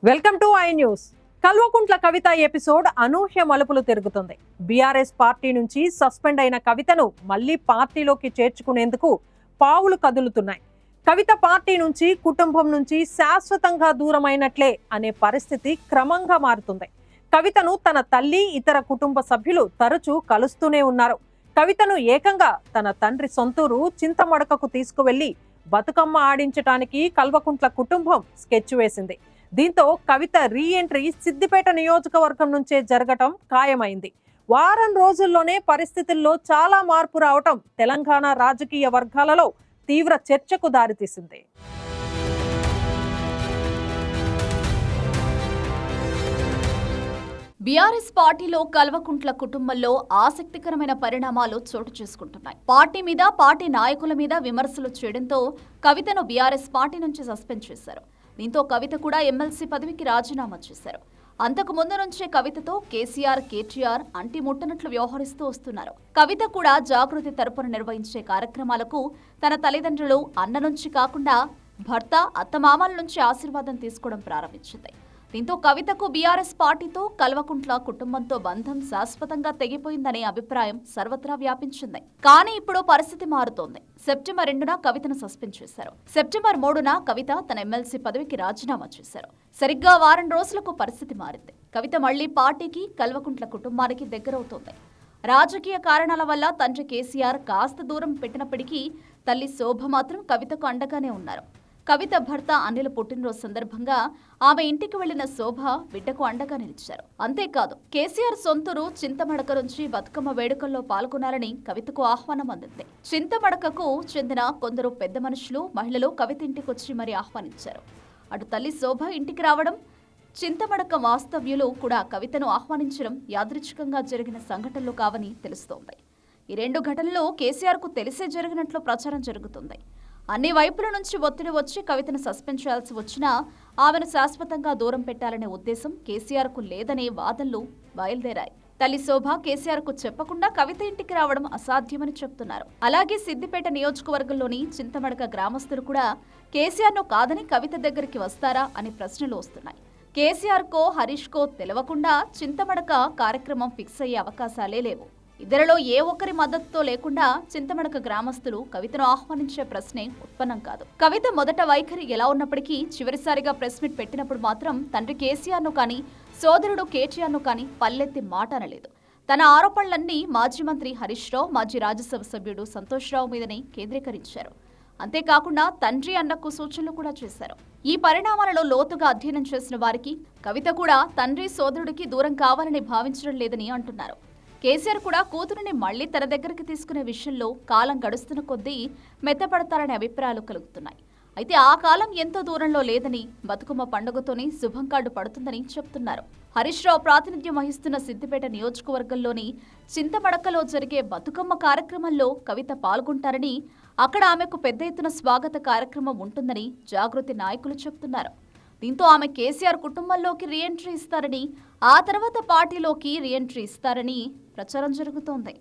Welcome to I news. Kalvakuntla Kavitha episode అనూహ్య మలుపులు తిరుగుతుంది. బీఆర్ఎస్ పార్టీ నుంచి సస్పెండ్ అయిన కవితను మళ్లీ పార్టీలోకి చేర్చుకునేందుకు పావులు కదులుతున్నాయి. కవిత పార్టీ నుంచి, కుటుంబం నుంచి శాశ్వతంగా దూరమైనట్లే అనే పరిస్థితి క్రమంగా మారుతుంది. కవితను తన తల్లి, ఇతర కుటుంబ సభ్యులు తరచూ కలుస్తూనే ఉన్నారు. కవితను ఏకంగా తన తండ్రి సొంతూరు చింతమడకకు తీసుకువెళ్లి బతుకమ్మ ఆడించడానికి కల్వకుంట్ల కుటుంబం స్కెచ్ వేసింది. దీంతో కవిత రీ ఎంట్రీ సిద్దిపేట నియోజకవర్గం నుంచే జరగటం ఖాయమైంది. వారం రోజుల్లోనే పరిస్థితుల్లో చాలా మార్పు రావటం తెలంగాణ రాజకీయ వర్గాలలో తీవ్ర చర్చకు దారితీసింది. బీఆర్ఎస్ పార్టీలో కల్వకుంట్ల కుటుంబంలో ఆసక్తికరమైన పరిణామాలు చోటు చేసుకుంటున్నాయి. పార్టీ మీద, పార్టీ నాయకుల మీద విమర్శలు చేయడంతో కవితను బీఆర్ఎస్ పార్టీ నుంచి సస్పెండ్ చేశారు. దీంతో కవిత కూడా ఎమ్మెల్సీ పదవికి రాజీనామా చేశారు. అంతకు ముందు నుంచే కవితతో కేసీఆర్, కేటీఆర్ అంటి ముట్టనట్లు వ్యవహరిస్తూ వస్తున్నారు. కవిత కూడా జాగృతి తరపున నిర్వహించే కార్యక్రమాలకు తన తల్లిదండ్రులు, అన్న నుంచి కాకుండా భర్త, అత్తమామల నుంచి ఆశీర్వాదం తీసుకోవడం ప్రారంభించింది. దీంతో కవితకు బీఆర్ఎస్ పార్టీతో, కల్వకుంట్ల కుటుంబంతో బంధం శాశ్వతంగా తెగిపోయిందనే అభిప్రాయం సర్వత్రా వ్యాపించింది. కానీ ఇప్పుడు పరిస్థితి మారుతోంది. సెప్టెంబర్ 2న కవితను సస్పెండ్ చేశారు. సెప్టెంబర్ 3న కవిత తన ఎమ్మెల్సీ పదవికి రాజీనామా చేశారు. సరిగ్గా వారం రోజులకు పరిస్థితి మారింది. కవిత మళ్లీ పార్టీకి, కల్వకుంట్ల కుటుంబానికి దగ్గరవుతోంది. రాజకీయ కారణాల వల్ల తండ్రి కేసీఆర్ కాస్త దూరం పెట్టినప్పటికీ తల్లి శోభ మాత్రం కవితకు అండగానే ఉన్నారు. కవిత భర్త అనిల్ పుట్టినరోజు సందర్భంగా ఆమె ఇంటికి వెళ్లిన శోభ బిడ్డకు అండగా నిలిచారు. అంతేకాదు, కేసీఆర్ సొంతూరు చింతమడక నుంచి బతుకమ్మ వేడుకల్లో పాల్గొనాలని కవితకు ఆహ్వానం అందింది. చింతమడకకు చెందిన కొందరు పెద్ద మనుషులు, మహిళలు కవిత ఇంటికొచ్చి మరీ ఆహ్వానించారు. అటు తల్లి శోభ ఇంటికి రావడం, చింతమడక వాస్తవ్యులు కూడా కవితను ఆహ్వానించడం యాదృచ్ఛికంగా జరిగిన సంఘటనలు కావని తెలుస్తోంది. ఈ రెండు ఘటనలు కేసీఆర్కు తెలిసే జరిగినట్లు ప్రచారం జరుగుతుంది. అన్ని వైపుల నుంచి ఒత్తిడి వచ్చి కవితను సస్పెండ్ చేయాల్సి వచ్చినా ఆమెను శాశ్వతంగా దూరం పెట్టాలనే ఉద్దేశం కేసీఆర్కు లేదనే వాదనలు బయలుదేరాయి. తల్లి శోభ కేసీఆర్కు చెప్పకుండా కవిత ఇంటికి రావడం అసాధ్యమని చెబుతున్నారు. అలాగే సిద్దిపేట నియోజకవర్గంలోని చింతమడక గ్రామస్తులు కూడా కేసీఆర్ను కాదని కవిత దగ్గరికి వస్తారా అని ప్రశ్నలు వస్తున్నాయి. కేసీఆర్కో, హరీష్కో తెలవకుండా చింతమడక కార్యక్రమం ఫిక్స్ అయ్యే అవకాశాలే లేవు. ఇద్దరిలో ఏ ఒక్కరి మద్దతుతో లేకుండా చింతమడక గ్రామస్తులు కవితను ఆహ్వానించే ప్రశ్నే ఉత్పన్నం కాదు. కవిత మొదట వైఖరి ఎలా ఉన్నప్పటికీ చివరిసారిగా ప్రెస్ మీట్ పెట్టినప్పుడు మాత్రం తండ్రి కేసీఆర్ను కానీ, సోదరుడు కేటీఆర్ను కానీ పల్లెత్తి మాట అనలేదు. తన ఆరోపణలన్నీ మాజీ మంత్రి హరీష్ రావు, మాజీ రాజ్యసభ సభ్యుడు సంతోష్ రావు మీదనే కేంద్రీకరించారు. అంతేకాకుండా తండ్రి అన్నకు సూచనలు కూడా చేశారు. ఈ పరిణామాలలో లోతుగా అధ్యయనం చేసిన వారికి కవిత కూడా తండ్రి, సోదరుడికి దూరం కావాలని భావించడం లేదని అంటున్నారు. కేసీఆర్ కూడా కూతురుని మళ్లీ తన దగ్గరికి తీసుకునే విషయంలో కాలం గడుస్తున్న కొద్దీ మెత్తపడతారనే అభిప్రాయాలు కలుగుతున్నాయి. అయితే ఆ కాలం ఎంతో దూరంలో లేదని, బతుకమ్మ పండుగతోనే శుభం కార్డు పడుతుందని చెప్తున్నారు. హరీష్ రావు ప్రాతినిధ్యం వహిస్తున్న సిద్దిపేట నియోజకవర్గంలోని చింతమడకలో జరిగే బతుకమ్మ కార్యక్రమంలో కవిత పాల్గొంటారని, అక్కడ ఆమెకు పెద్ద ఎత్తున స్వాగత కార్యక్రమం ఉంటుందని జాగృతి నాయకులు చెప్తున్నారు. దీంతో ఆమె కేసీఆర్ కుటుంబంలోకి రీఎంట్రీ ఇస్తారని, ఆ తర్వాత పార్టీలోకి రీఎంట్రీ ఇస్తారని ప్రచారం జరుగుతోంది.